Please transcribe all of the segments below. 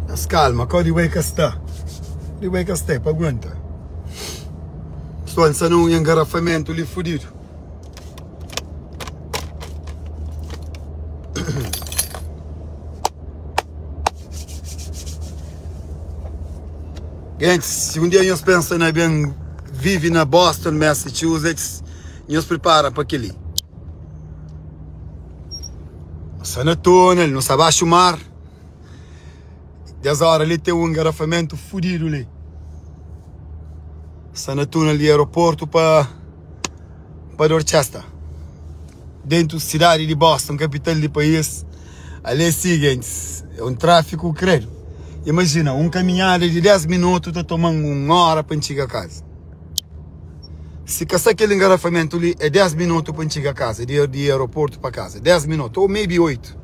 Mas calma, qual é que está? Qual é que está para aguentar? Estou lançando um engarrafamento ali fodido. Gente, se um dia nós pensamos em bem vive na Boston, Massachusetts, nós prepara para aquele. Nós no túnel, nós abaixo o mar. 10 horas ali tem um engarrafamento fodido ali. Está no túnel de aeroporto para Dorchester. Dentro da cidade de Boston, capital do país. Ali é o seguinte, é um tráfico, credo. Imagina, um caminhada de 10 minutos está tomando 1 hora para chegar a casa. Se caçar aquele engarrafamento ali, é 10 minutos para chegar a casa, de aeroporto para casa. 10 minutos, ou maybe 8.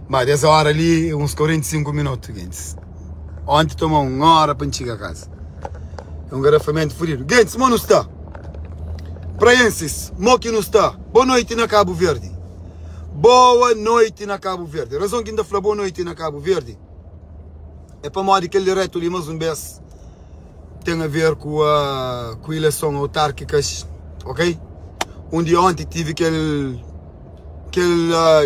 Mas 10 horas ali, uns 45 minutos, gente. Ontem tomou 1 hora para chegar a casa. É um engarrafamento fodido. Gente, como não está? Praenses, mo que não está? Boa noite na Cabo Verde. Boa noite na Cabo Verde. A razão que ainda fala boa noite na Cabo Verde é para modo que aquele reto ali, mais um vez, tem a ver com a eleição autárquicas, ok? Onde ontem tive aquele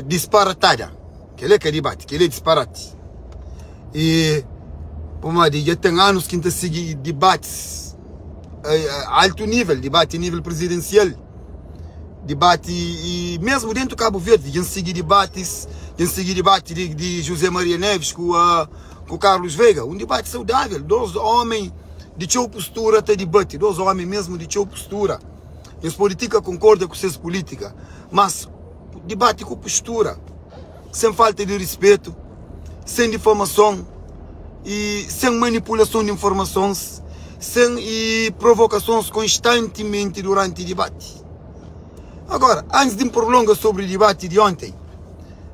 disparatada, aquele é que debate, aquele é disparate. E, por modo, já tem anos que ainda sigue debates a alto nível, debate a nível presidencial, debate, e mesmo dentro do Cabo Verde, já sigue debates, de José Maria Neves com o Carlos Veiga, um debate saudável, 2 homens de sua postura até debate, 2 homens mesmo de sua postura. Eles política concordam com suas políticas, mas debate com postura, sem falta de respeito, sem difamação e sem manipulação de informações, sem provocações constantemente durante o debate. Agora, antes de me prolongar sobre o debate de ontem,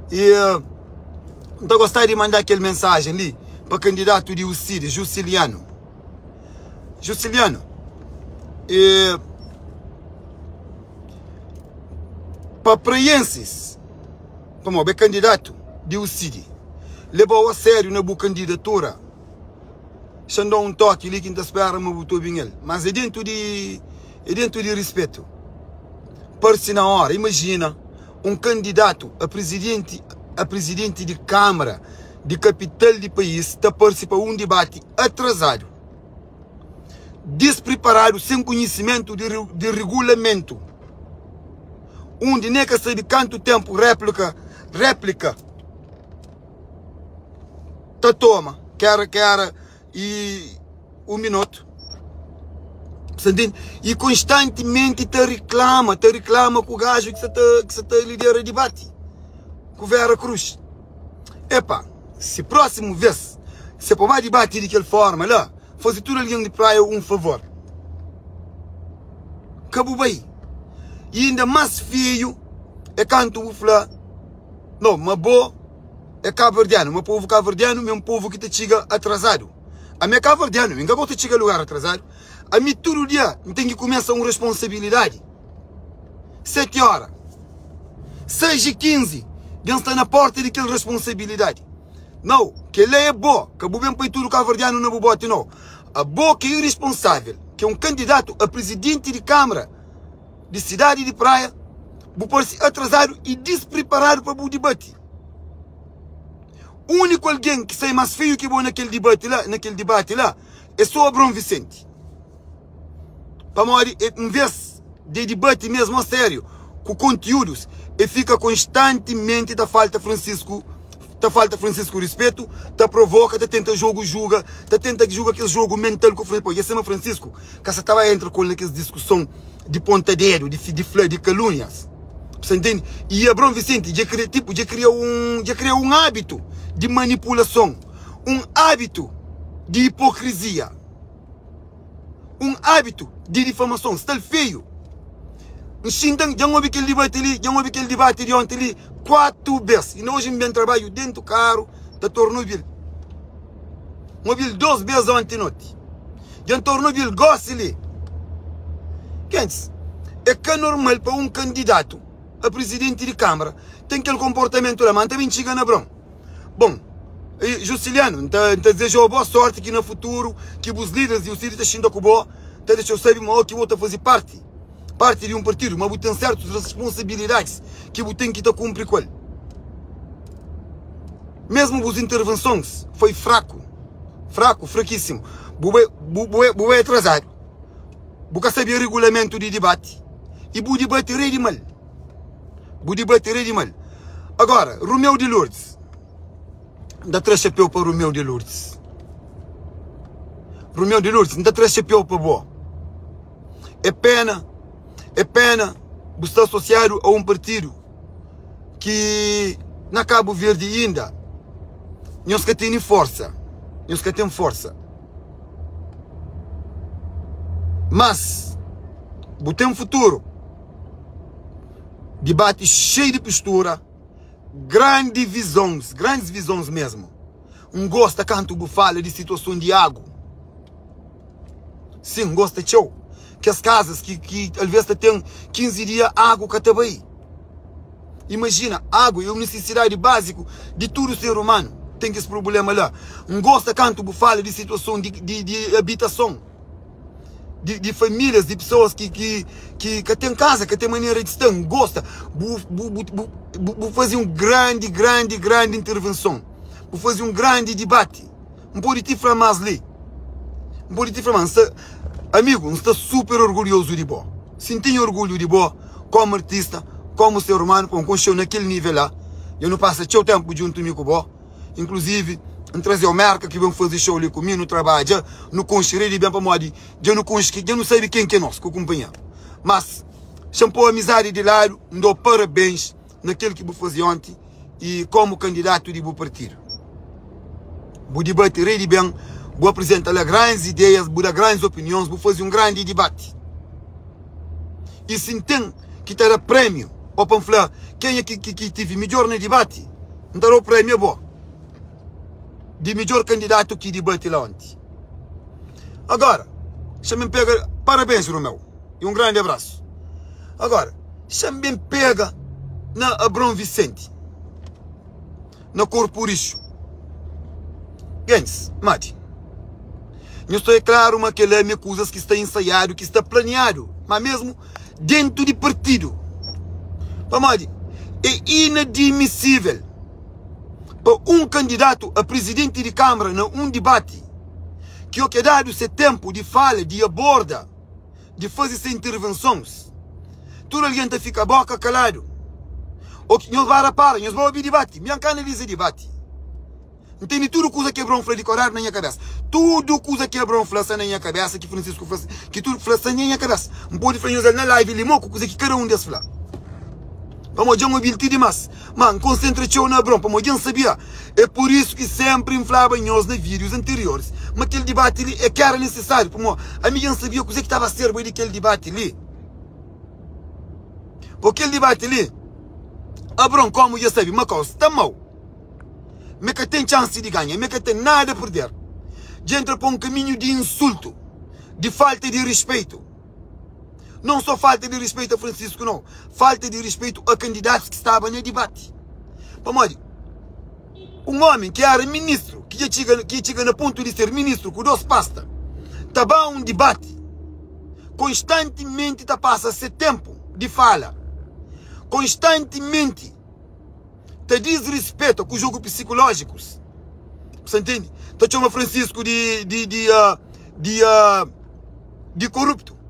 eu gostaria de mandar aquela mensagem ali para o candidato de UCID, Jusciliano. Jusciliano, para praenses, como é candidato de UCID, levou a sério na boa candidatura, xandou um toque ali que não espera me botou bem ele, mas é dentro de respeito. Parece na hora, imagina um candidato a presidente de Câmara de capital do país está participar de um debate atrasado, despreparado, sem conhecimento de regulamento, onde nem que sei de quanto tempo réplica tá toma, quer e 1 minuto. E constantemente te reclama com o gajo que você tá lidera o debate, com o Vera Cruz. Epa, se próximo vez, se pode debater daquela forma lá, fazer tudo alguém de praia um favor. Acabou bem. E ainda mais feio é quando o fala, não, mas boa é cabo-verdiano, meu povo cabo-verdiano é um povo que te chega atrasado. A minha cabo-verdiano, ainda vou te chegar a lugar atrasado. A mim todo dia tem que começar uma responsabilidade. 7 horas, 6h15, já está na porta daquela responsabilidade. Não, que ele é boa, que o bem para tudo cabo-verdiano não bote não. A boa que é irresponsável, que é um candidato a presidente de Câmara de cidade de praia, vou pôr-se atrasado e despreparado para o debate. O único alguém que sai mais feio que bom naquele debate lá, é só o Bruno Vicente. Para morrer, em vez de debate mesmo a sério, com conteúdos, e fica constantemente da falta Francisco respeito, tá provoca, tá tenta julga aquele jogo mental com o Francisco. E esse Francisco, que você estava entrando com aquela discussão de pontadeiro, de calúnias. Você entende? E a Bruno Vicente já criou um hábito de manipulação, um hábito de hipocrisia, um hábito de difamação. Está feio. Já houve aquele debate de ontem ali 4 vezes. E hoje eu trabalho dentro do carro da Tornoville. Mobile 2 vezes ontem noite. Já Tornoville gosta ali. É que é normal para um candidato a presidente de Câmara tem aquele comportamento lá, mas também chega na Brão. Bom, Juscelino, desejo boa sorte aqui no futuro, que os líderes e os líderes estão com boa, deixa eu saber que eu vou fazer parte de um partido, mas tem certas responsabilidades que eu tenho que cumprir com ele. Mesmo as intervenções foi fraquíssimo. Vou atrasado. Vou saber o regulamento de debate e vou debater de mal. Agora, Romeu de Lourdes. Dá 3 chapéu para Romeu de Lourdes. Dá 3 chapéu para boa. É pena você estar associado a um partido que na Cabo Verde ainda nós que tem força. Mas tem um futuro. Debate cheio de postura, grandes visões mesmo. Gosta quando fala de situação de água. Sim, gosta de show. Que as casas que às vezes tem 15 dias água que está aí. Imagina, água é uma necessidade básica de todo ser humano. Tem esse problema lá. Gosta quando fala de situação de habitação. De famílias, de pessoas que têm casa, que têm maneira de estar. Gosta. Vou fazer uma grande intervenção. Vou fazer um grande debate. Não pode te falar mais ali. Não pode te falar mais. Amigo, está super orgulhoso de boa. Senti orgulho de boa como artista, como ser humano, como show naquele nível lá. Eu não passo o tempo junto comigo com boa. Inclusive, trazer o merca que vão fazer show ali comigo no trabalho, já não construí bem para modo, já não sei quem que é nosso, que acompanha. Mas, chamou a amizade de lado, me dou parabéns naquilo que vou fazer ontem e como candidato de meu partido. Vou debater bem, vou apresentar grandes ideias, vou dar grandes opiniões, vou fazer um grande debate. E se tem que ter prêmio, ou para falar quem é que teve melhor no debate, então o prêmio é bom. De melhor candidato que debate lá ontem. Agora, chame pega, parabéns, Romeu, e um grande abraço. Agora, chame pega na Abrão Vicente, na Corporicho. Gens, mate. Eu estou claro, mas que é coisas que está ensaiado, que está planeado, mas mesmo dentro de partido. Pamadi, é inadmissível para um candidato a presidente de Câmara num debate que o que dado esse tempo de fala, de aborda, de fazer essas intervenções, toda a gente fica a boca calado. O que nós vamos para, nós vamos ouvir debate, minha canaliza debate. Não tem tudo coisa que é bom decorar na minha cabeça. Tudo coisa que é bom na minha cabeça, que Francisco faz, que tudo fala na minha cabeça. Não pode fazer na live limão, coisa que cada um desses fala. Para mojar mobilidade demais. Mano, concentração na Abrão, para mojar sabia. É por isso que sempre inflava nós nos vídeos anteriores. Mas aquele debate ali é que era necessário. Para a minha não sabia o que estava a ser bem daquele debate ali. Porque aquele debate ali, Abrão, como já sabe, mas está mal. Mas que tem chance de ganhar, mas que tem nada a perder. Já entra para um caminho de insulto, de falta de respeito. Não só falta de respeito a Francisco, não. Falta de respeito a candidatos que estavam no debate. Pamodi, um homem que era ministro, que chega no ponto de ser ministro, com 2 pastas, estava a um debate, constantemente passa esse tempo de fala, constantemente te desrespeito com os jogos psicológicos. Você entende? Te chama Francisco de corrupto.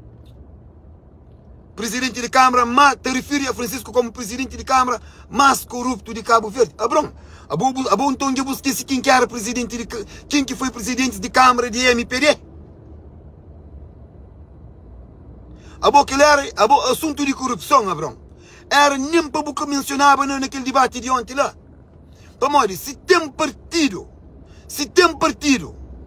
Presidente de Câmara, mas te refere a Francisco como presidente de Câmara mais corrupto de Cabo Verde. Abrão, então eu esqueci quem que era presidente quem que foi presidente de Câmara de MPD. Aquele era assunto de corrupção, Abrão. Era nem para o que mencionava naquele debate de ontem lá. Pamori, se tem partido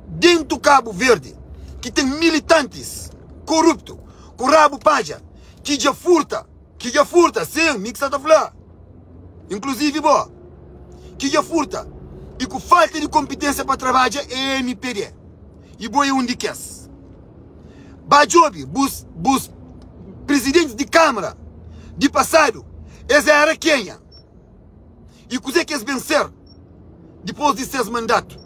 dentro do Cabo Verde que tem militantes corruptos, com rabo paja, que já furta, sim, me que está a falar. Inclusive, boa, que já furta e com falta de competência para trabalhar é MPD. E boa é um de quês. Bajobi, bus presidentes de Câmara, de passado, Essa era quem? E o que eles vencer depois de seus mandatos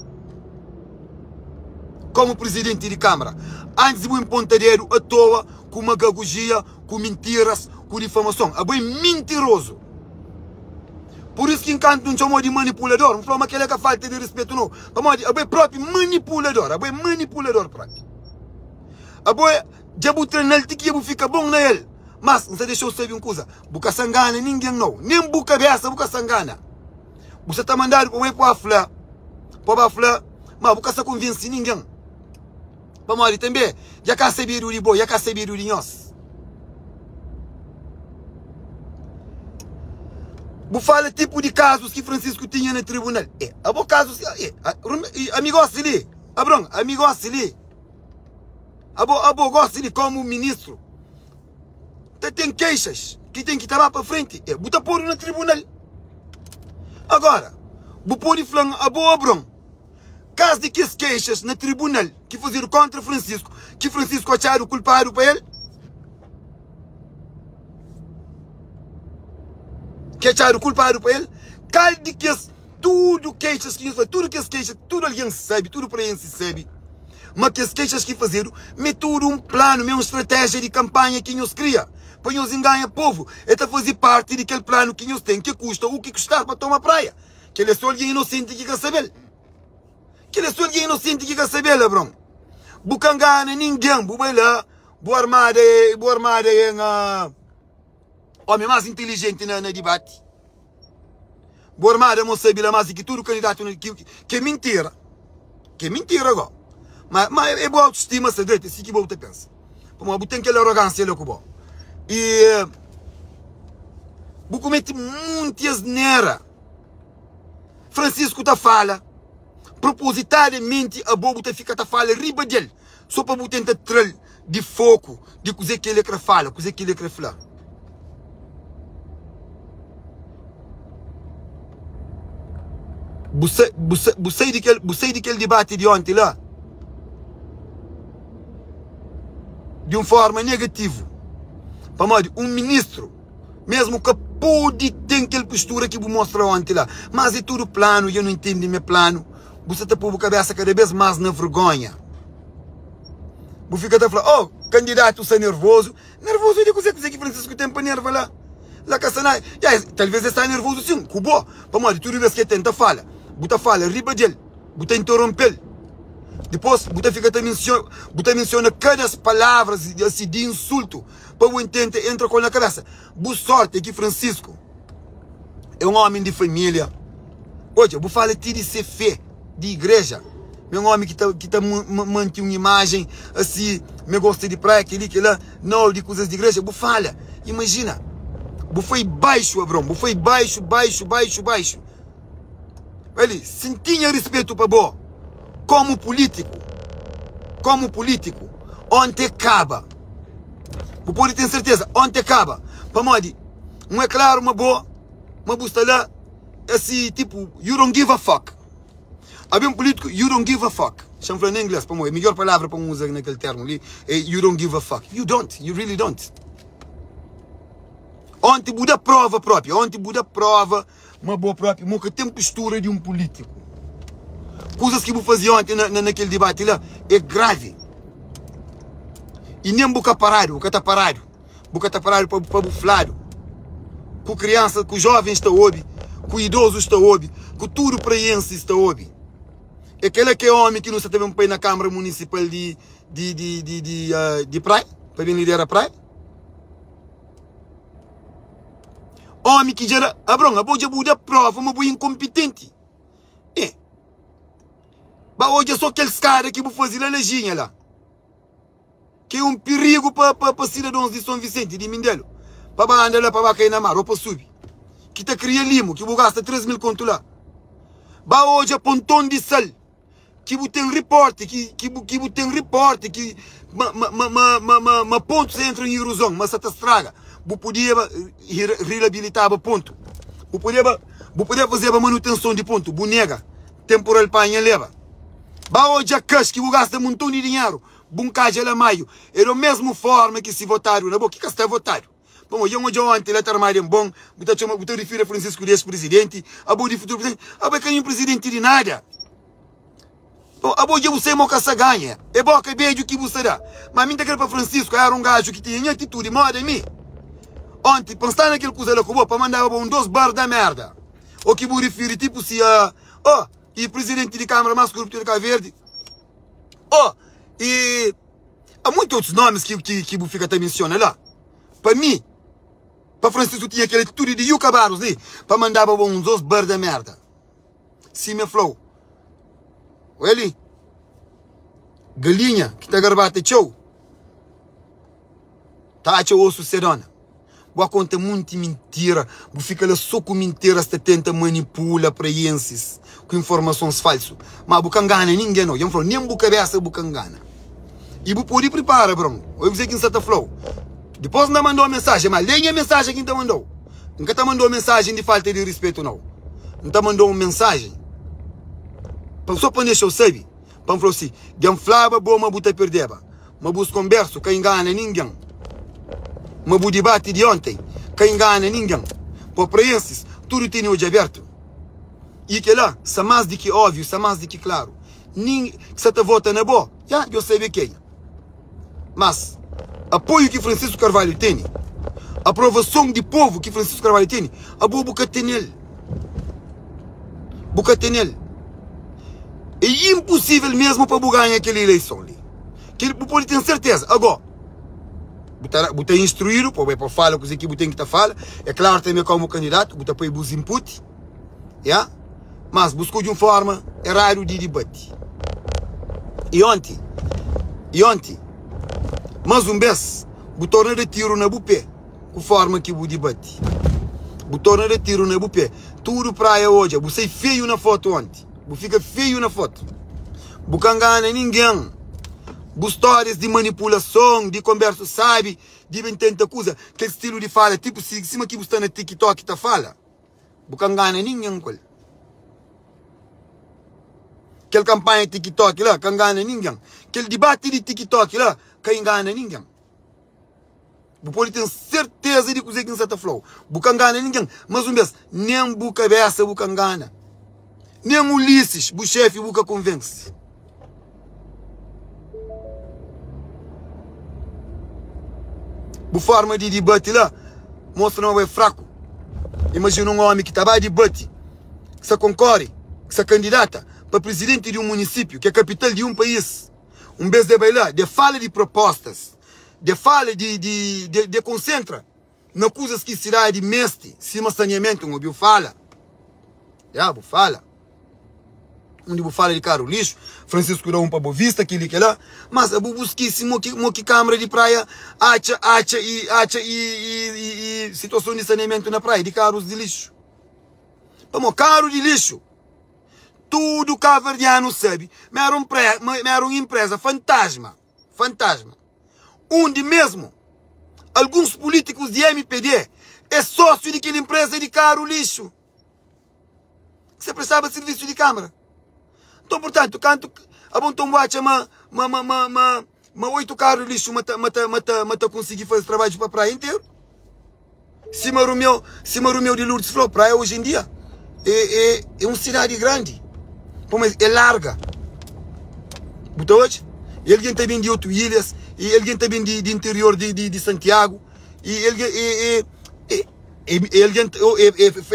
como presidente de Câmara? Antes de um pontadeiro à toa, com demagogia, com mentiras, com difamação. É bem mentiroso. Por isso que enquanto não chamou de manipulador, não falou que ele é falta de respeito, não. É bem próprio manipulador, é bem manipulador próprio. É bem, já vou treinar ele, que fica bom na ele. Mas, não se deixou saber uma coisa, buca sangana ninguém não. Nem buca cabeça, buca sangana. Você está mandando para o para a flor, mas buca se convence ninguém. Para morrer também, já quer saber o de boi, já quer saber o de nós. Vou falar tipo de casos que Francisco tinha no tribunal. Abo casos, amigo ali, amigo ali. Abo gosta ali como ministro. Tem queixas que tem que estar lá para frente. Bota pôr no tribunal. Agora, vou pôr e falar, abo, caso de que as queixas no tribunal que fizeram contra Francisco, que Francisco acharam o culpado para ele, que acharam o culpado para ele, caso de que tudo queixas que isso, tudo que as queixas, tudo alguém sabe, tudo para ele se sabe, mas que as queixas que fizeram, me tudo um plano, uma estratégia de campanha que nos cria, para nos enganar o povo, é fazer parte daquele plano que nos tem, que custa o que custar para tomar praia, que ele é só alguém inocente que quer saber. Que ele é só alguém inocente que quer saber, Lebron. Bucangana ninguém, bubaila, boa armada é homem mais inteligente no debate. Boa armada é sabia mais que tudo candidato que é mentira. Que é mentira agora. Mas é boa autoestima, se direito, se que você pensa. Como tem aquela arrogância ali que bom. E você comete muitas neiras. Francisco tá fala. Propositadamente a bobo te fica a falar riba dele, só para você tentar tirar de foco de coisa que ele quer falar, coisa que ele quer falar. Você daquele debate de ontem lá, de uma forma negativa, para um ministro, mesmo que pode ter aquela postura que você mostrou ontem lá, mas é tudo plano, eu não entendo meu plano. Você está por a cabeça cada vez mais na vergonha. Você fica a falar, oh, candidato, você é nervoso. Nervoso de coisa que Francisco tem para nerva lá. Lá caçanai. Talvez está nervoso sim, cubó. Para morrer, tudo vez que tenta falar. Você fala, riba dele. Você interrompe. Depois, você menciona cada palavra assim, de insulto. Para o intento entra com a cabeça. Boa sorte que Francisco é um homem de família. Hoje, eu falo de ser fé. De igreja, meu homem que tá mantém uma imagem assim, me gosta de praia, que lá, não, de coisas de igreja, bu fala, imagina, bu foi baixo, Abrão, bu foi baixo, ele, se tinha respeito para bo, como político, onde acaba, bu pode ter certeza, onde acaba, para modi, não é claro, uma boa busta lá, assim, tipo, you don't give a fuck. Havia um político, you don't give a fuck. Chamo em inglês, para mim, a melhor palavra para usar naquele termo ali é you don't give a fuck. You don't, you really don't. Ontem Buda prova própria, uma boa própria, que tem postura de um político. Coisas que vou fazer ontem naquele debate lá é grave. E nem boca parado, boca está parado para buflado. Com criança, com jovens está ouve, com idosos está ouve, com tudo preense está ouve. Aquele que é homem que não se teve um pai na Câmara Municipal de praia, para vir liderar a praia. Homem que gera, a boa prova, uma boa incompetente. Hoje é só aqueles caras que vão fazer a leginha lá. Que é um perigo para cidadãos de São Vicente, de Mindelo. Para andar lá, para cair na mar, ou para subir. Que está criando limo, que vou gastar 3.000 conto lá. Hoje é pontão de sal. Que tem reporte, que ponto se entra em erosão, mas se te estraga, você podia reabilitar o ponto. Você podia fazer a manutenção de ponto, você nega, temporal para leva. Hoje a cash que você gasta um montão de dinheiro, você caixa lá maio, era a mesma forma que se votaram, na boa, que está votado. Bom, eu não ontem lá armário bom, botar refiro a Francisco Dias presidente, a boa de futuro presidente, a boa que presidente de nada. Bom, a boa de você moca essa ganha, é bom que beijo que você dá. Mas a mim daquele para Francisco era um gajo que tinha atitude, moda em mim. Ontem, pensando naquele coisa lá que eu vou para mandar um 2 bar da merda. Ou que vou referir tipo se e presidente de Câmara mais corrupto de Cabo Verde. E há muitos outros nomes que o fica até menciona lá. Para mim, para Francisco tinha aquela atitude de Yuca Barros ali, para mandar uns 2 bar da merda. Sim, me falou. Ele, galinha que está gravata show. Tá a osso serona. Boa conta muita mentira. Vou ficar lá só com mentiras que tenta manipular preenses com informações falsas. Mas não engana ninguém não. Eu falo, nem a cabeça não engana. E vou poder preparar, bro. Eu sei quem está falando. Depois não mandou a mensagem, mas leia a mensagem que está mandou. Nunca está mandou mensagem de falta de respeito, não. Não está mandou uma mensagem. Só para deixar eu saber. Para falar assim, quem falava, boa, mas você perdeva. Mas você conversa, que engana ninguém. Mas o debate de ontem, que engana ninguém. Por preenses, tudo tem hoje aberto. E que lá, se mais do que óbvio, se mais do que claro. Ninguém que você vota na boa, já, eu sei quem. Mas, apoio que Francisco Carvalho tem, aprovação de povo que Francisco Carvalho tem, a boa boca tem nele. Boca tem nele. É impossível mesmo para ganhar aquela eleição ali. Que ele pode ter certeza. Agora, botar instruído, para falar com os equipes tem que estar fala. É claro também como candidato, botar para os input. Yeah? Mas buscou de uma forma errada de debate. E ontem, mais um vez, botou na retiro na bupé, com forma que o debate. Botou na retiro na bupé. Tudo praia hoje, você feio na foto ontem. Você fica feio na foto. Você não engana ninguém. Histórias de manipulação, de conversa, sabe? De tanta coisa. Aquele estilo de fala, tipo, se cima que você está na TikTok está fala. Você não engana ninguém. Aquela campanha de TikTok lá, que engana ninguém. Aquele debate de TikTok lá, que engana ninguém. Você pode ter certeza de que você está falando. Você não engana ninguém. Mas um vez, nem você cabeça você engana. Nem Ulisses, o chefe, você convence. A forma de debate lá mostra não é fraco. Imagina um homem que está a debate, que se concorre, que se candidata para presidente de um município, que é a capital de um país. Um vez de bailar, de fala de propostas, de fala de concentra na coisas que será de mestre, cima saneamento, um ouviu fala. Já, fala. Onde eu falo de caro lixo, Francisco dá para Boa Vista, aquele que lá, mas eu busquei que câmara de praia, acha e situação de saneamento na praia, de carros de lixo. Vamos, carro de lixo. Tudo caverdiano sabe, mas era uma empresa fantasma, onde mesmo alguns políticos de MPD é sócio daquela empresa de carro lixo. Você prestava serviço de câmara. Então, portanto, quando a bom tom bate, 8 carros de lixo, mata conseguir fazer trabalho para a praia inteira. Se Marumeu de Lourdes falou, praia hoje em dia é uma cidade grande, mas é larga. Então, hoje, alguém também de 8 ilhas, e alguém também de interior de Santiago, e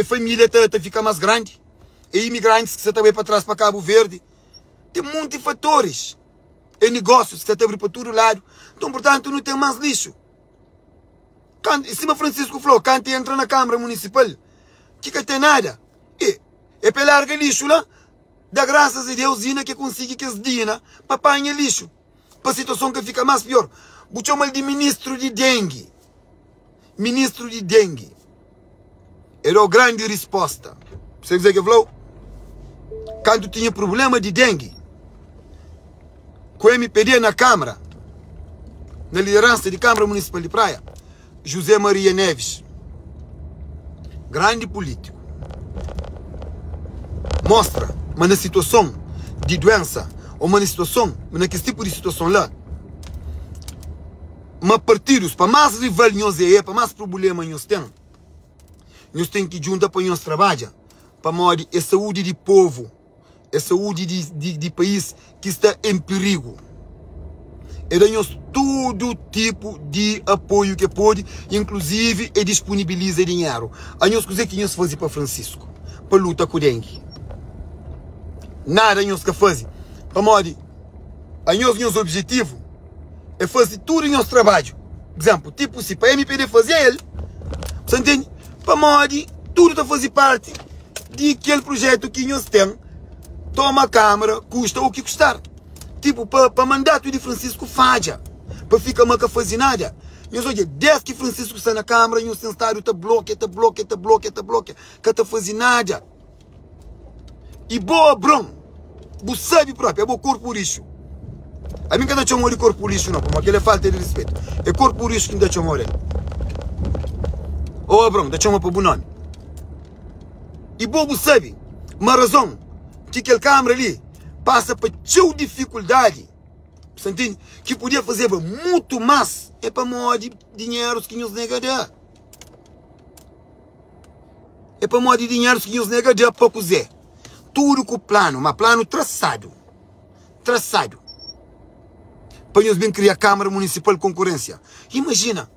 a família fica mais grande. E imigrantes que você também para trás para Cabo Verde. Tem muitos fatores. É negócios que você está para todo lado. Então, portanto, não tem mais lixo. Em cima Francisco falou, quando entra na Câmara Municipal, que tem nada. É para largar lixo lá. Dá graças a Deus que consiga que as dias para apanhar lixo. Para a situação que fica mais pior. Vou chamar de ministro de dengue. Ministro de dengue. Era a grande resposta. Você dizer que falou? Quando tinha problema de dengue, com o MPD na Câmara, na liderança de Câmara Municipal de Praia, José Maria Neves, grande político, mostra, mas na situação de doença, ou uma situação, naquele tipo de situação lá, mas partidos, para mais rival nós para mais problema nós tem que juntar para nós trabalhar, para modo a saúde do povo, a saúde de país que está em perigo. E damos todo tipo de apoio que pode, inclusive e disponibiliza dinheiro. A nós coisa que nós fazemos para Francisco, para luta com o dengue. Nada nós que fazemos. Para modo, a nosso objetivo é fazer tudo em nosso trabalho. Exemplo, tipo, se para a MPD fazer ele, você entende? Para modo, tudo está fazer parte daquele projeto que nós temos. Toma a Câmara, custa o que custar. Tipo, para mandato de Francisco falha. Para ficar mais a fazer nada. Nós olha, desde que Francisco está na Câmara, nós tentamos está bloqueia. Que está fazendo nada. E boa, brom. Você sabe próprio, é bom corpo lixo. A mim que não chamo de corpo lixo, não, porque aquele é falta de respeito. É corpo lixo que não chamo de. Ô, brom, não chamo para o bom nome. E bom, você sabe, uma razão que aquele Câmara ali passa por tão dificuldade, você entende? Que podia fazer muito mais, é para modo de dinheiro que nos nega dar. É para modo de dinheiro que nos nega dar pouco Zé. Tudo com plano, mas plano traçado. Traçado. Para nós bem criar a Câmara Municipal de Concorrência. Imagina,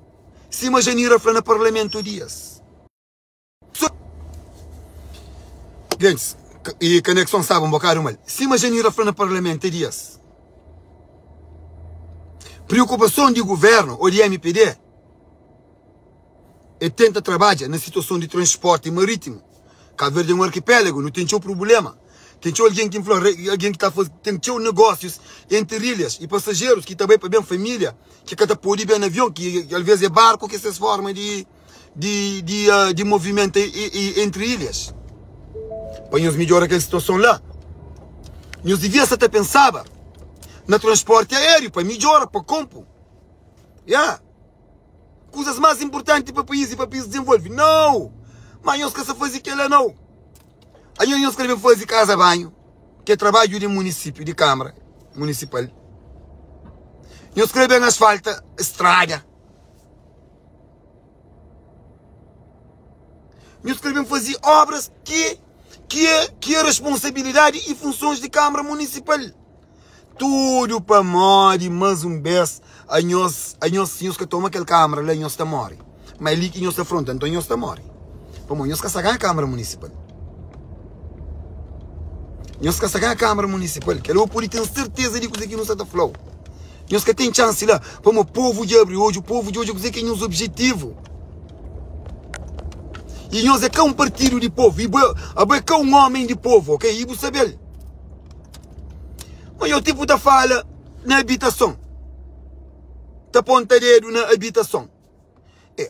se imaginira no Parlamento dias. Gente, e conexão sabe um bocado mal. Se imaginira no Parlamento dias. Preocupação de governo ou de MPD é tenta trabalhar na situação de transporte marítimo. Cabo Verde é um arquipélago, não tem nenhum problema. Tem alguém que está fazendo negócios entre ilhas e passageiros que também para bem família, que cada pode bem avião, que às vezes é barco que se forma de movimento entre ilhas. Para nós melhorar aquela situação lá. Nós devíamos até pensar no transporte aéreo, para melhorar, para campo. Yeah. Coisas mais importantes para o país e para o país desenvolver. Não! Mas nós queremos fazer aquilo não. Aí nós queremos fazer casa-banho, que é trabalho de município, de Câmara Municipal. Nós queremos asfalto, estrada. Nós queremos fazer obras que é responsabilidade e funções de Câmara Municipal. Tudo para morrer, mais um vez, a nós que tomam aquela Câmara, lá nós estamos morrendo. Mas ali que nós estamos afrontando, então nós estamos morrendo. Para nós que ganhar a Câmara Municipal. Nós que ganhar a Câmara Municipal, que ela pode ter certeza de que nós estamos falando. Nós que tem chance lá, para o povo de abrir hoje, o povo de hoje que é o nosso objetivo. E nós é que um partido de povo, e é que um homem de povo, ok? E você sabe. Mas o tipo da fala na habitação. Está pontadeiro na habitação.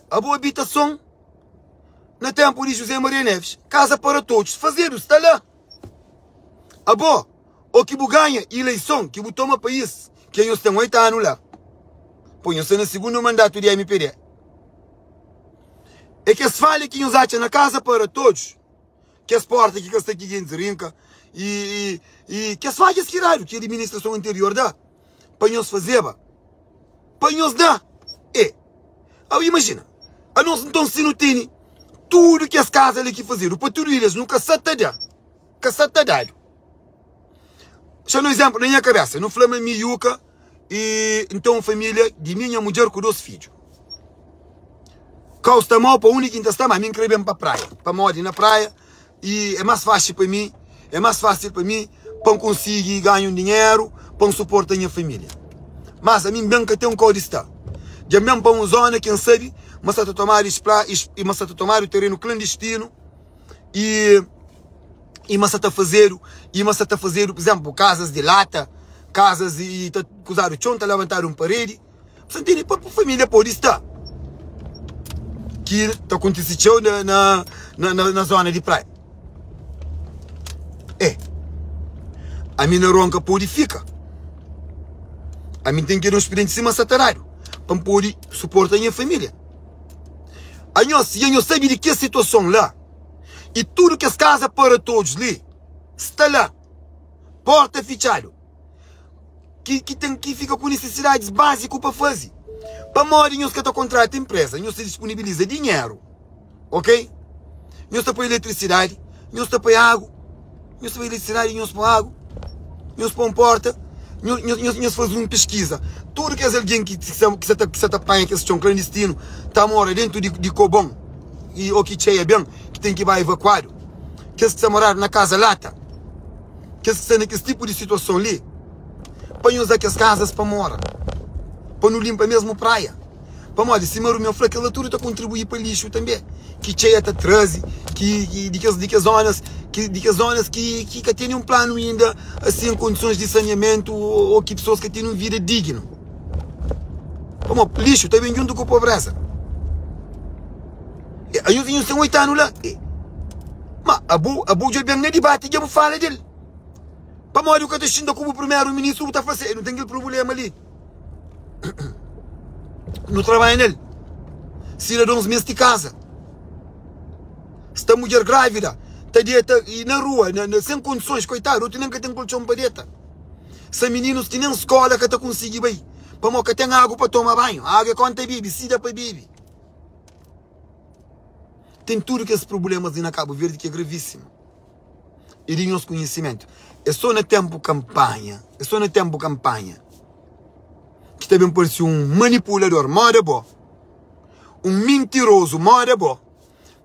A boa habitação, no tempo de José Maria Neves, casa para todos, fazer está lá. A boa, o que ganha eleição, que toma o país, que nós temos 8 anos lá. Põe-se no segundo mandato de MPD. É que se fala que nos acha na casa para todos, que as portas que está aqui dentro rinca, e que as falhas que raro, que a administração anterior dá, para nós fazer, para nós dar. Imagina, a nós então se não tem tudo que as casas ali que fazer, o patrulhas nunca se dá, Deixa um exemplo na minha cabeça, no Flamengo Miuca, e então família de minha mulher com 2 filhos. Costa mal para a única que está, mas me inscrevi para a praia, para morar na praia, e é mais fácil para mim, para conseguir ganhar dinheiro, para suportar a minha família. Mas a mim bem que tem um código está. Já mesmo para uma zona, quem sabe, mas está a tomar o terreno clandestino, e mas está a fazer, por exemplo, casas de lata, casas e usar o chão, está a levantar parede. Você entende? Para a família pode estar. Que está acontecendo na zona de praia. A minha ronca pode ficar. A mim tem que ir um expediente de cima satário para poder suportar a minha família. A gente sabe de que situação lá. E tudo que as casas para todos ali está lá. Porta fechada. Que fica com necessidades básicas para fazer. Para morrer, nós que está contrata empresa, nós se disponibiliza dinheiro, ok? Nós está para eletricidade, nós está para água, nós para eletricidade, nós para água, nós para porta, nós faz uma pesquisa. Tudo que é alguém que se apanha que é um clandestino, está mora dentro de Cobom, e o que cheia bem, que tem que ir evacuado, que está morar na casa lata, que está naquele tipo de situação ali, para nós aquelas casas para morar. Para não limpar mesmo praia. Para morar, se o meu fraco, aquela tudo está a contribuir para lixo também. Que cheia está traze, de que zonas que têm um plano ainda, assim, condições de saneamento, ou que pessoas que têm uma vida digna. Como lixo também junto com a pobreza. Aí eu tenho 8 anos lá. Mas a boa já bem na debate, já me fala dele. Para morar, o que está sendo como o primeiro-ministro está fazendo, não tem aquele problema ali. Não trabalha nele. Cidadãos mesmo de casa. Se está mulher grávida, está dieta e na rua, sem condições, coitado, outro nem que tem colchão para dieta. Se meninos têm escola que está conseguindo bem, para que tem água para tomar banho, água quanto é bibi, sida para bibi. Tem tudo que esses problemas na Cabo Verde que é gravíssimo. E de nosso conhecimento. É só no tempo campanha. Que também pode ser um manipulador, mora bom. Um mentiroso, mora bom.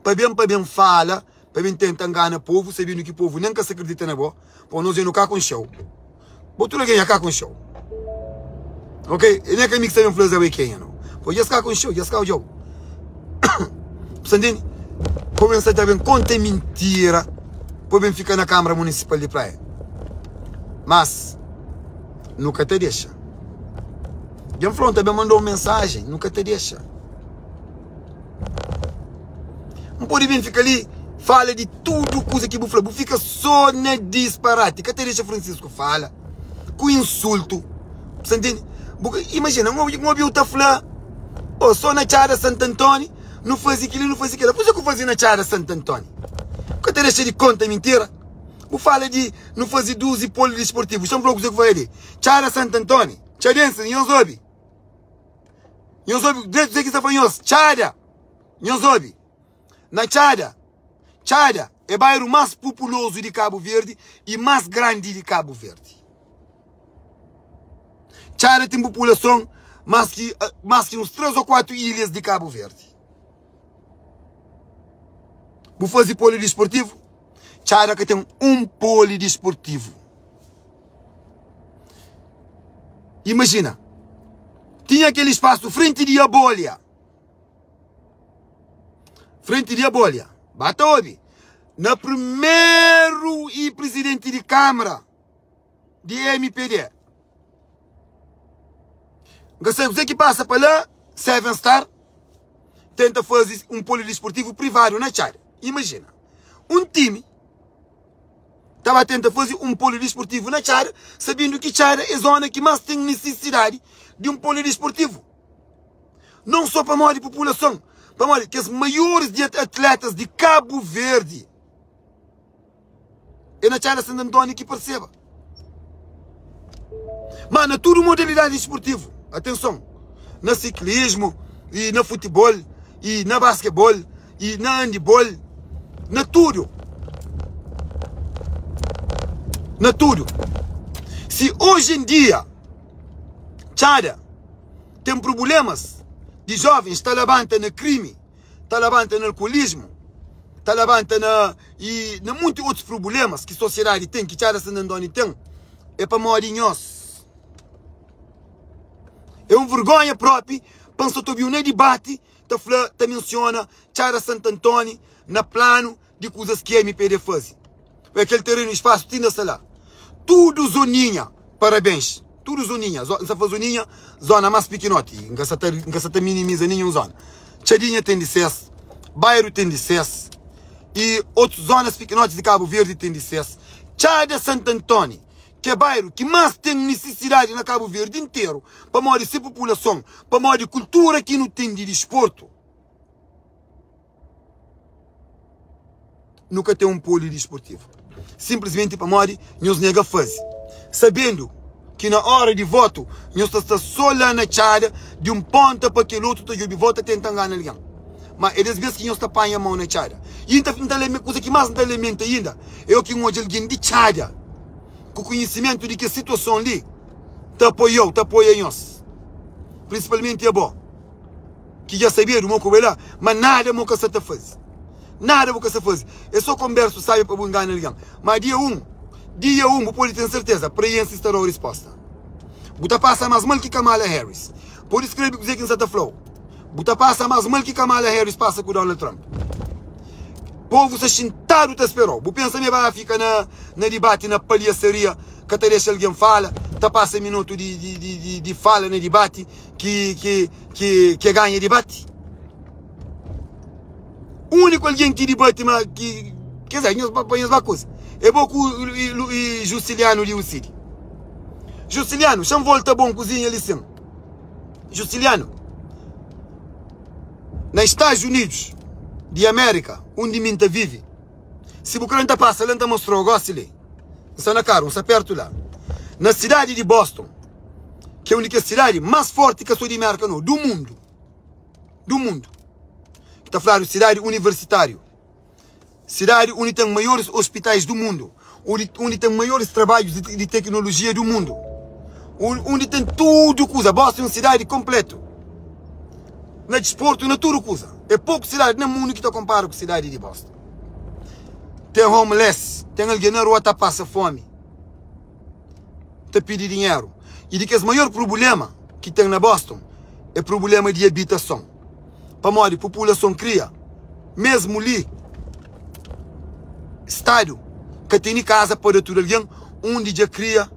Para bem fala, para bem tentar enganar o povo, sabendo que o povo nunca se acredita na boa, para nós ir no cá com show. Botou alguém a cá com show. Ok? E nem que a mim que também faz a quem não. Pô, já está com show, já está com show. Entende? Começa também conta mentira, para bem ficar na Câmara Municipal de Praia. Mas, nunca te deixa. John Flon também mandou uma mensagem, nunca te deixa. Não pode vir ficar ali, fala de tudo coisa que bufla, fica só na disparate. Que te deixa Francisco fala, com insulto. Você entende? Imagina, um avião está falando, oh, só na Chara Santo Antônio, não faz aquilo, não faz aquilo. Por isso que eu fazia na Chara Santo Antônio. Que te deixa de conta, mentira. Não fala de não fazer 12 polos desportivos. São blocos que vai ali. Chara Santo Antônio, Charense, Nhosobi. Nhosobi, desde que está falando, Chara, Nhosobi. Na Chara é o bairro mais populoso de Cabo Verde e mais grande de Cabo Verde. Chara tem população mais que uns 3 ou 4 ilhas de Cabo Verde. Vou fazer polidesportivo? Chara que tem um polidesportivo. Imagina, tinha aquele espaço frente de Abólia. Frente de Abólia. Bata ouve. Na primeiro e presidente de Câmara de MPD. Você que passa para lá, Seven Star, tenta fazer um polidesportivo privado na Chara. Imagina, um time estava a tentar fazer um polidesportivo na Chara, sabendo que Chara é a zona que mais tem necessidade de um polidesportivo. Não só para a maior população, para a maior, que os maiores atletas de Cabo Verde é na Chara Santo Antônio que perceba. Mas na toda modalidade esportiva, atenção, na ciclismo, e na futebol, e na basquetebol, e na handebol, na tudo. Na tudo. Se hoje em dia Chara tem problemas de jovens, está levantando no crime, está levantando no alcoolismo, está levantando e muitos outros problemas que a sociedade tem, que Chara Santo Antônio tem, é para morinhos. É uma vergonha própria, pensa que eu vi debate, te menciona Chara Santo Antônio na plano de coisas que a MPD faz. Aquele terreno, espaço, tinha-se lá. Tudo zoninha, parabéns. Tudo zoninha. Se for zoninha, zona mais pequenote. Nunca se minimiza nenhuma zona. Chadinha tem licença, Bairro tem licença, e outras zonas pequenotes de Cabo Verde tem licença. Chara Santo Antônio, que é o bairro que mais tem necessidade na Cabo Verde inteiro, para morar de população, para morar de cultura que não tem de desporto. Nunca tem um polidesportivo. Simplesmente para morar, nos nega fazer. Sabendo que na hora de voto, nós está só lá na chada, de ponta para que o outro te vota tentando ganhar alguém. Mas eles mesmos que nós está apanhando a mão na chada. E então, coisa que mais não elementa ainda, é o que um alguém de chada, com conhecimento de que a situação ali, te apoia nós. Principalmente é bom. Que já sabia do meu lá, mas nada meu que se faz. Nada que se faz. É só conversa, sabe, para ganhar alguém. Mas dia 1, o pode ter certeza, para isso estará a resposta. Buta passa mais mal que Kamala Harris. Por isso que eu dizer que não flow. Buta passa mais mal que Kamala Harris passa com Donald Trump. O povo se sentado te esperou. O pensamento vai ficar na debate, na palhaçaria, que até deixa alguém fala, tá passa minuto de fala no debate, que ganha debate. O único alguém que debate, mas que quer dizer, não é coisa. É bom que o Jusciliano de Ucidi. Jusciliano, chama volta bom cozinha ali sim. Jusciliano, nos Estados Unidos de América, onde minta vive, se o crente passa, ele mostrou o gosto ali. Está na cara, está perto lá. Na cidade de Boston, que é a única cidade mais forte que a de América do mundo. Do mundo. Está falando cidade universitária. Cidade onde tem maiores hospitais do mundo. Onde tem maiores trabalhos de tecnologia do mundo. Onde tem tudo coisa. Boston é uma cidade completa. Na desporto, na tudo coisa. É pouca cidade no mundo que está comparado com a cidade de Boston. Tem homeless. Tem alguém na rua que passa fome. Está pedindo dinheiro. E de que o maior problema que tem na Boston é o problema de habitação. Para modo, a população cria. Mesmo ali, estádio, que tem casa para todo alguém, onde já cria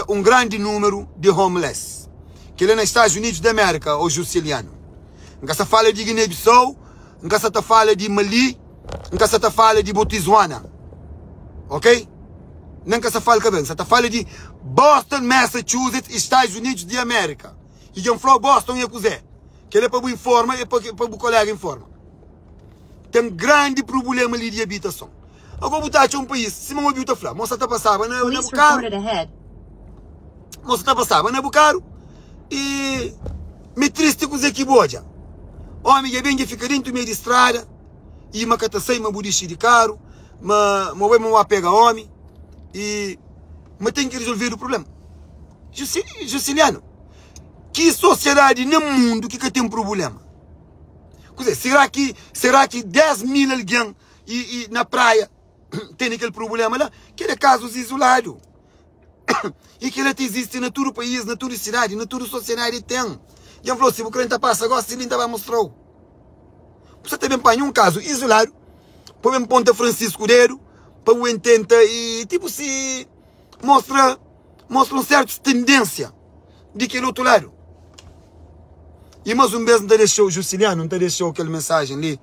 um grande número de homeless. Que ele é nos Estados Unidos da América, o Jusciliano. Nunca se fala de Guiné-Bissau, nunca se fala de Mali, nunca se fala de Botswana. Ok? Nunca se fala cabelo, se fala de Boston, Massachusetts, Estados Unidos de América. E quem falou Boston é cozer. Que ele é para o informa e para o colega informa. Tem um grande problema ali de habitação. Agora botar um país, se não ouviu, está falando, moça está passando na Bucaro. Moça está passando na Bucaro. E me triste com os equipos. Homem, bem que fica dentro do meio de estrada. E uma catação, uma budiche de carro. Uma pega homem. E mas tem que resolver o problema. Jusciliano, que sociedade no mundo que tem um problema? Quer dizer, será que 10 mil alguém e na praia tem aquele problema lá? Que é casos isolados. E que ele existe na todo o país, na toda a cidade, na toda a sociedade tem. E eu falou, se o crente passa agora, se ele ainda vai mostrar. Você também põe um caso isolado, põe um ponto Francisco Dedo, para o intenta e tipo se mostra uma certa tendência de aquele outro lado. E mais um vez não te deixou, Jusciliano, não te deixou aquela mensagem ali.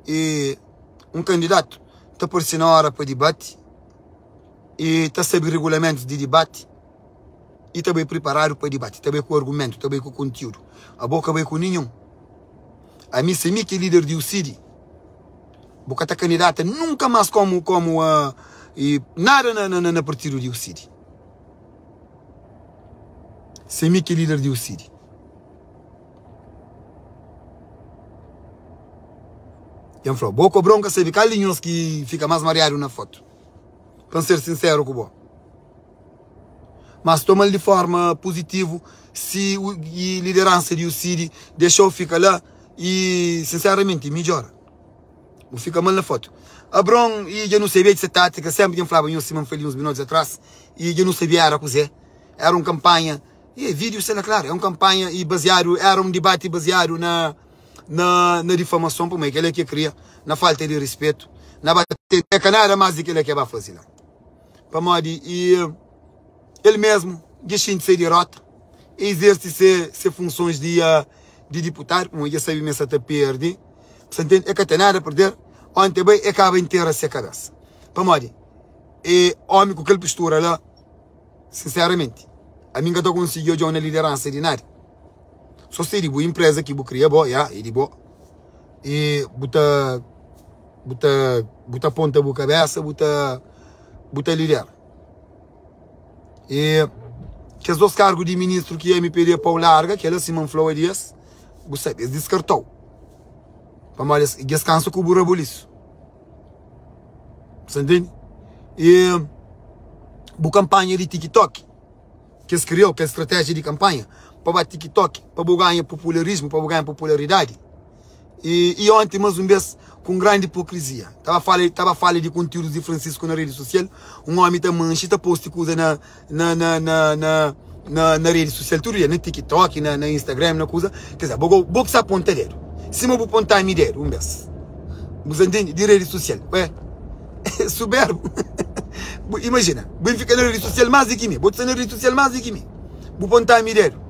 E um candidato está por si na hora para debate. E está sabendo regulamentos de debate. E está bem preparado para debate. Está bem com o argumento, está bem com o conteúdo. A boca bem com nenhum. A mim, se que é líder de Ucidi. Boca está candidata nunca mais como e nada na partido de Ucidi. Se que é líder de Ucidi. E eu falou, boca bronca, se fica linhos que fica mais mareado na foto. Para ser sincero com você. Mas toma de forma positiva se a liderança de Ucidi deixou ficar lá e, sinceramente, melhora. Não fica mal na foto. A Bron, e eu não sabia de tática, sempre eu falava em cima uns minutos atrás, e eu não sabia era coisa. Era uma campanha, e vídeo, sei lá, claro, é uma campanha e baseado, era um debate baseado na difamação, por meio que ele que queria, na falta de respeito, na bater, nada mais do que ele que vai fazer lá. Para modo, e ele mesmo, deixa de ser derrota, exerce ser funções de deputado, como eu sabia, mas até perder. Você entende? É que tem nada a perder. Ontem bem, acaba inteira a ser cabeça. Para modo, e homem com aquela postura lá, sinceramente, a mim que eu consegui já uma liderança de nada. Só se de boa empresa que eu cria boa, e de boa. E buta ponta boa cabeça, buta líder. E que os dois cargos de ministro que MPD para o larga, que ela se manflou a dias, você descartou. Para mais descanso com o burabuliço. Você entende? E a campanha de TikTok, que eles criou, que é a estratégia de campanha, para TikTok, para ganhar popularismo, para ganhar popularidade. E ontem, mais uma vez, com grande hipocrisia. Estava falando de conteúdos de Francisco na rede social, um homem está mancha, está posto coisa na rede social, tudo na TikTok, na Instagram, na coisa. Quer dizer, vou que se aponta dedo. Se eu vou apontar me dedo, um vez. Você entende? De rede social. É soberbo. Imagina, vou ficar na rede social mais do que mim, vou estar na rede social mais do que mim. Vou apontar me dedo.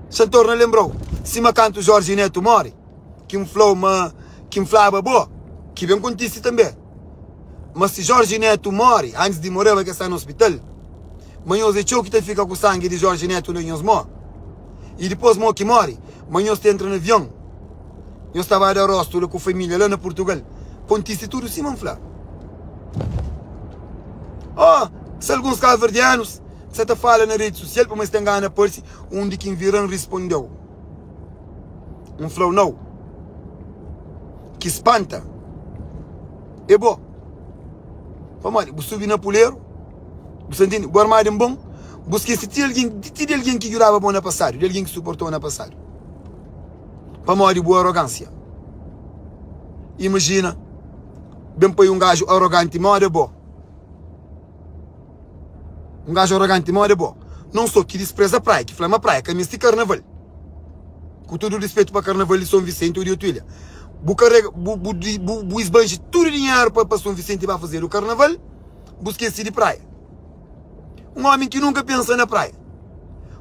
Santorna lembrou, se me canto Jorge Neto morre, que me falava boa, que bem acontece também. Mas se Jorge Neto morre, antes de morrer vai estar no hospital, manhã os echou que fica com o sangue de Jorge Neto no morre. E depois que morre, manhã você entra no avião. Eu estava a dar rosto com a família lá na Portugal. Acontece tudo assim, me falar. Se alguns cabo-verdianos você está falando na rede social, mas tem ganho por si, onde quem viram respondeu. Falou, não. Que espanta. É bom. Vamos lá, subir na poleiro, você entende? O armário é bom, busquei se tinha alguém que jurava bom na passado, de alguém que suportou na passado. Vamos lá, boa arrogância. Imagina, bem põe um gajo arrogante, mas é bom. Um gajo arrogante, mas é bom. Não só que despreza a praia, que flama a praia, que é este carnaval. Com todo o respeito para o carnaval de São Vicente ou de Otuília. Bu esbanje todo o dinheiro para São Vicente vai fazer o carnaval, busquei-se de praia. Um homem que nunca pensa na praia.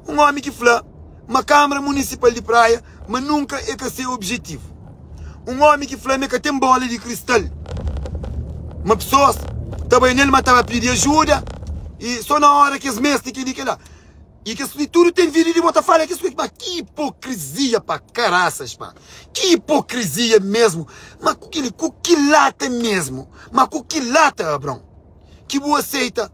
Um homem que fala, uma Câmara Municipal de praia, mas nunca é que seu objetivo. Um homem que fala, que tem bola de cristal. Uma pessoa também nele, mas estava a pedir ajuda. E só na hora que as mestres que lá. E que isso tudo tem vindo de botar falha. Que hipocrisia para caraças, pá. Que hipocrisia mesmo. Mas com que lata mesmo. Mas com que lata, Abrão. Que boa aceita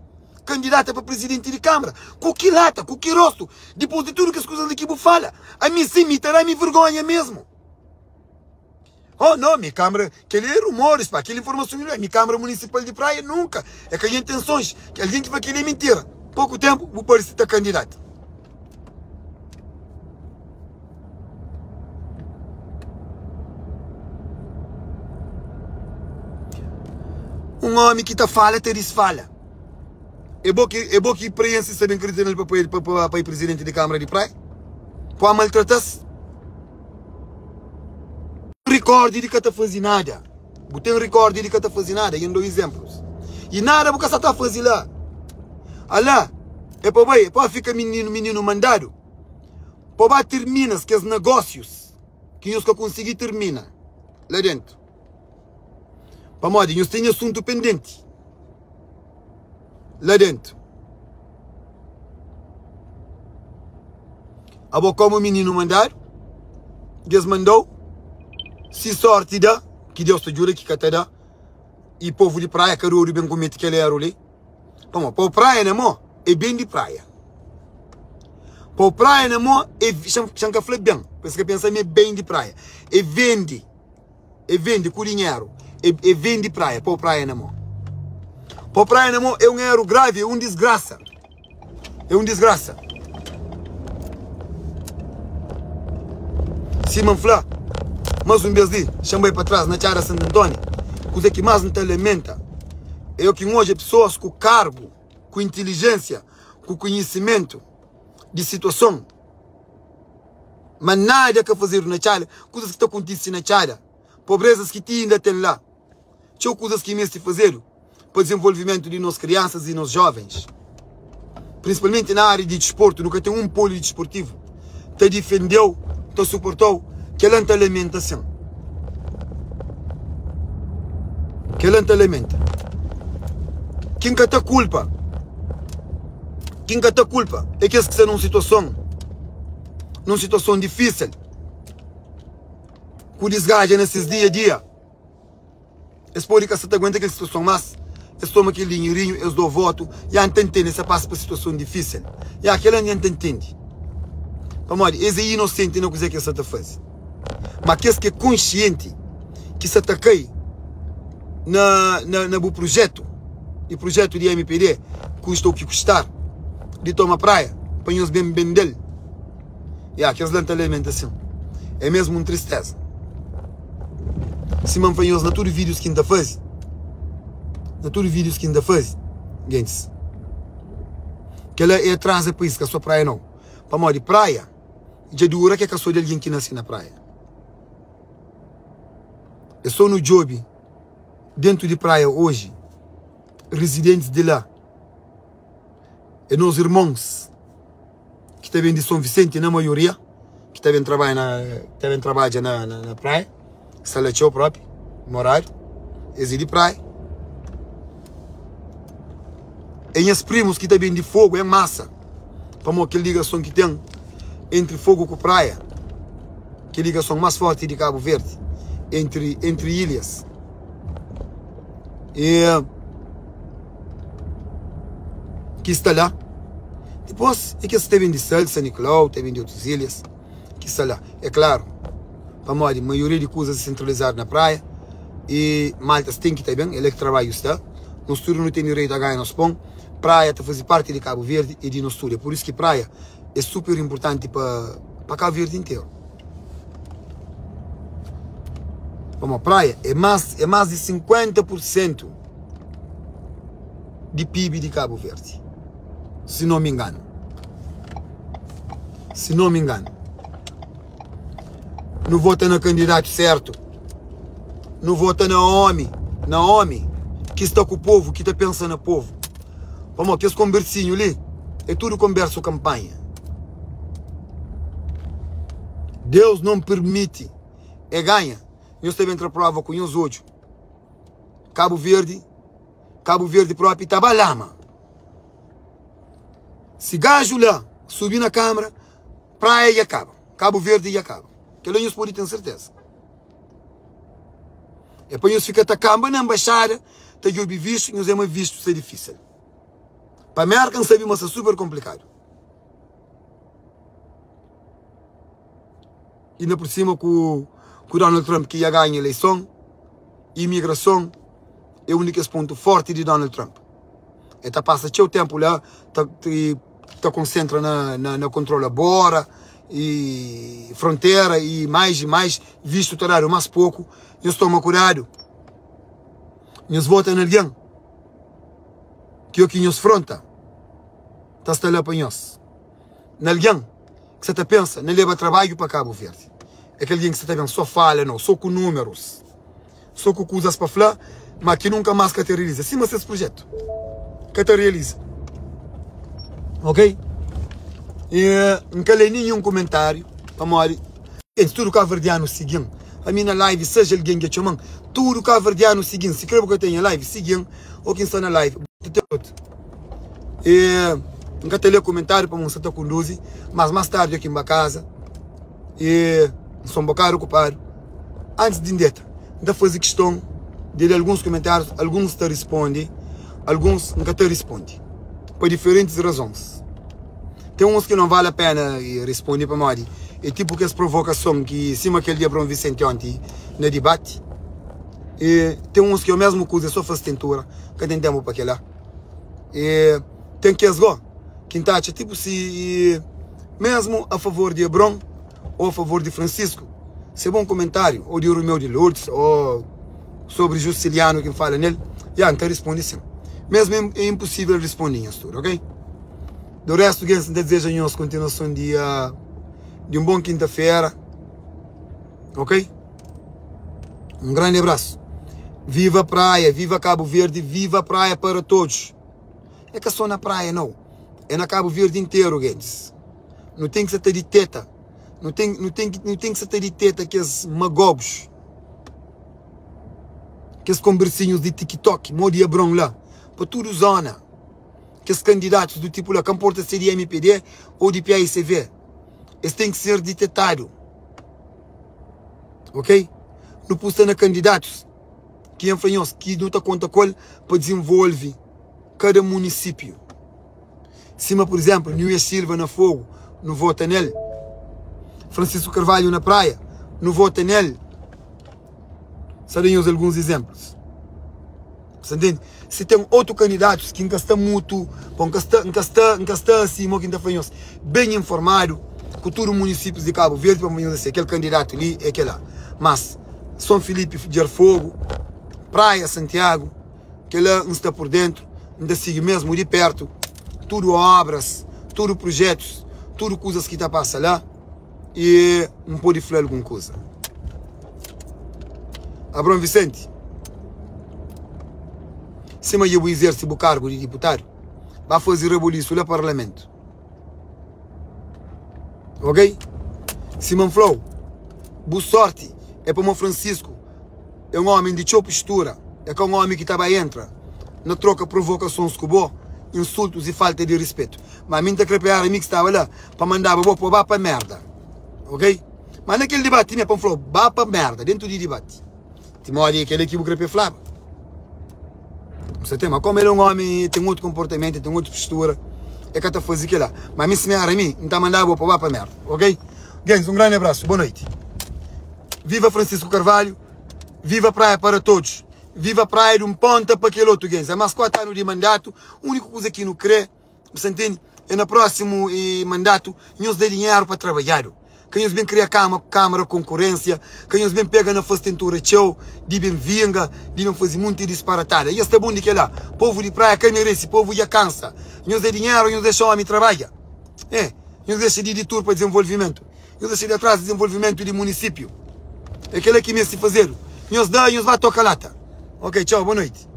candidata para presidente de Câmara. Com que lata, com que rosto. Depois de tudo que as coisas daqui fala. A mim sim me terá me vergonha mesmo. Oh não, minha Câmara, aquele é rumores, pá, aquela informação, minha Câmara Municipal de Praia nunca. É que há intenções, que alguém que vai querer mentira. Pouco tempo, vou pôr esse candidato. Um homem que está fala, te desfala. É bom que preenche se bem critério para ir presidente de Câmara de Praia. Para maltratar-se. Recorde de que está fazendo nada. Tem um recorde de que está fazendo nada. E dou exemplos. E nada porque está fazendo lá. Alá, é para ficar menino mandado. Para terminar que os negócios que eu consegui terminar lá dentro. Para modo, eu tenho assunto pendente. Lá dentro. Abo como menino mandado. Deus mandou. Se sorte dá, que Deus te jura que cata dá. E povo de praia, que o bem comete que ele era ali. Para o praia, não é bem de praia. Para o praia, não é chanca flip bem. Porque pensa é bem de praia. E vende com dinheiro. E vende praia. Para o praia, não. Para o praia, não é um erro grave, é um desgraça. É um desgraça. Se me falar, mas um vez de chamei para trás na Tiara Santo Antônio, coisa que mais não te alimenta é o que hoje pessoas com cargo, com inteligência, com conhecimento de situação, mas nada que fazer na Tiara, coisas que estão acontecendo na Tiara, pobrezas que ainda tem lá, tinha coisas que mesmo fazer para o desenvolvimento de nossas crianças e nos jovens, principalmente na área de desporto, nunca tem um polo desportivo, te defendeu, te suportou. Que ela não alimentação. Que ela não alimenta. Quem que tem culpa? Quem que tem culpa? É que estão numa situação difícil. Com desgaste nesses dia a dia. Eles podem que você aguenta aquela situação, mas eles tomam aquele dinheirinho, eles dão voto, e a entende, essa passa por situação difícil. E aquela não entende. Vamos, eles é inocente e não quiser que essa te faz. Mas aqueles que é consciente que se ataquei no projeto, e projeto de MPD, custa o que custar, de tomar praia, põe os bem dele. E aqueles não têm alimentação. É mesmo uma tristeza. Se manfanhos na tudo vídeos que ainda faz. Na tudo vídeos que ainda faz. Gente. Que ela é atrás da país, que a sua praia não. Para morrer de praia, já dura que é a sua de alguém que nasce na praia. Eu sou no job, dentro de praia hoje, residentes de lá. E nos irmãos, que também de São Vicente, na maioria, que também trabalham na praia, Salachou próprio, morário, eles de praia. E os primos que também de fogo, é massa. Para aquela ligação que tem entre fogo com praia, que ligação mais forte de Cabo Verde, entre ilhas. E que está lá. Depois é que eles têm de São Nicolau, têm de outras ilhas, que está lá. É claro, para a maioria de coisas centralizadas na praia, e Malta tem que estar bem, ele é que trabalha está. Nós tudo não tem direito a ganhar nos pão. Praia está fazendo parte de Cabo Verde e de nós tudo. É por isso que praia é super importante para Cabo Verde inteiro. Vamos, praia é mais de 50% de PIB de Cabo Verde. Se não me engano. Se não me engano. Não vota no candidato certo. Não vota na homem que está com o povo, que está pensando no povo. Vamos, que esse conversinho ali é tudo conversa campanha. Deus não permite. É ganha. Nós também prova com os outros. Cabo Verde próprio está balama. Se gajo lá subir na Câmara, praia e acaba. Cabo Verde e acaba. Que lá nós podemos ter certeza. E depois nós ficamos atacando na embaixada, está visto, nós hemos visto ser difícil. Para a América, sabemos que é super complicado. E ainda por cima com o Donald Trump que ia ganhar a eleição, imigração é o único ponto forte de Donald Trump. Ele passa seu tempo lá, está concentra na controle bora e fronteira e mais, visto o horário mais pouco, nós tomamos cuidado. Nós votamos em alguém que é o que nos fronta, está lá para nós. Em alguém que você pensa, não leva trabalho para Cabo Verde. É aquele que você pensa, só fala, não, só com números, só com coisas para falar, mas que nunca mais que te realiza. Sim, mas esse projeto que te realiza. Ok? E nunca li nenhum comentário. Vamos, tudo cabo-verdiano seguindo. A minha live, seja alguém que chama, tudo cabo-verdiano seguindo. Se quer que eu tenha live, seguindo, ou quem está na live. E nunca te li comentário para mostrar que conduz, mas mais tarde aqui em minha casa. E sou um bocado ocupado. Antes de ir, ainda fazer questão de ler alguns comentários, alguns te respondem, alguns nunca te respondem. Por diferentes razões. Tem uns que não vale a pena responder para nós. É tipo que essa provocação que cima aquele dia para um Vicente ontem no debate. E tem uns que eu mesmo coisa só faz tentura, que tem tempo para aquilo lá. E tem que asgo, quem está tipo se mesmo a favor de Hebron ou a favor de Francisco. Se é bom comentário, ou de Romeu de Lourdes, ou sobre Justiliano que fala nele, já não responde sim. Mesmo é impossível responder isso tudo, ok? Do resto, que desejo a continuação de um bom quinta-feira, ok? Um grande abraço. Viva a praia, viva Cabo Verde, viva a praia para todos. É que é só na praia, não. É na Cabo Verde inteiro, gente. Não tem que ser de teta. Não tem que ser de teta que os magogos, que os conversinhos de TikTok, Modi Hebron lá, para tudo zona. Que os candidatos do tipo lá, que importa ser de MPD ou de PAICV, eles têm que ser detetados. Ok? Não precisa candidatos que enfrenhou-se, que não está conta com ele para desenvolver cada município. Cima, por exemplo, Núñez Silva na Fogo, não vota nele. Francisco Carvalho na Praia, não vota nele. Sabem alguns exemplos. Você entende? Se tem outro candidato que nunca está mútuo, nunca está assim, bem informado, com todos os municípios de Cabo Verde, para dizer, aquele candidato ali é aquele lá. Mas São Filipe de Fogo, Praia, Santiago, que lá não está por dentro, ainda sigue mesmo de perto, tudo obras, tudo projetos, tudo coisas que está passando lá, e não pode falar alguma coisa. Abrão Vicente, se eu exerce o cargo de deputado, vai fazer rebuliço no parlamento. Ok? Simão Flow, boa sorte, é para o Francisco, é um homem de sua postura, é um homem que estava entra, na troca provocações com o insultos e falta de respeito. Mas a mim está a crepear a mim que estava lá, para mandar o vá para merda. Ok? Mas naquele debate, né, para Flow, vá para merda, dentro do debate. Timóteo, aquele que o crepe falava. Você tem, mas como ele é um homem, tem outro comportamento, tem outra postura, é que está a fazer aquilo lá. Mas a mim, se me ara a mim, não está a mandar o vá para merda. Ok? Gens, um grande abraço, boa noite. Viva Francisco Carvalho, viva a praia para todos. Viva a praia de um ponta para aquele outro, gens. É mais 4 anos de mandato, a única coisa que não crê, você entende? É no próximo mandato, nos dê dinheiro para trabalhar. Que nos bem criar câmara concorrência, que nos bem pega na fastentura show, de bem vinga, de não fazer muito disparatada. E está bom de que lá, povo de praia, quem merece, povo já cansa. Nos dê dinheiro, nos deixa o homem trabalhar. Nos deixa de tour para desenvolvimento. Nos deixa de atrás de desenvolvimento de município. É aquele que me se fazer. Nos dá e nos vai tocar lata. Ok, tchau, boa noite.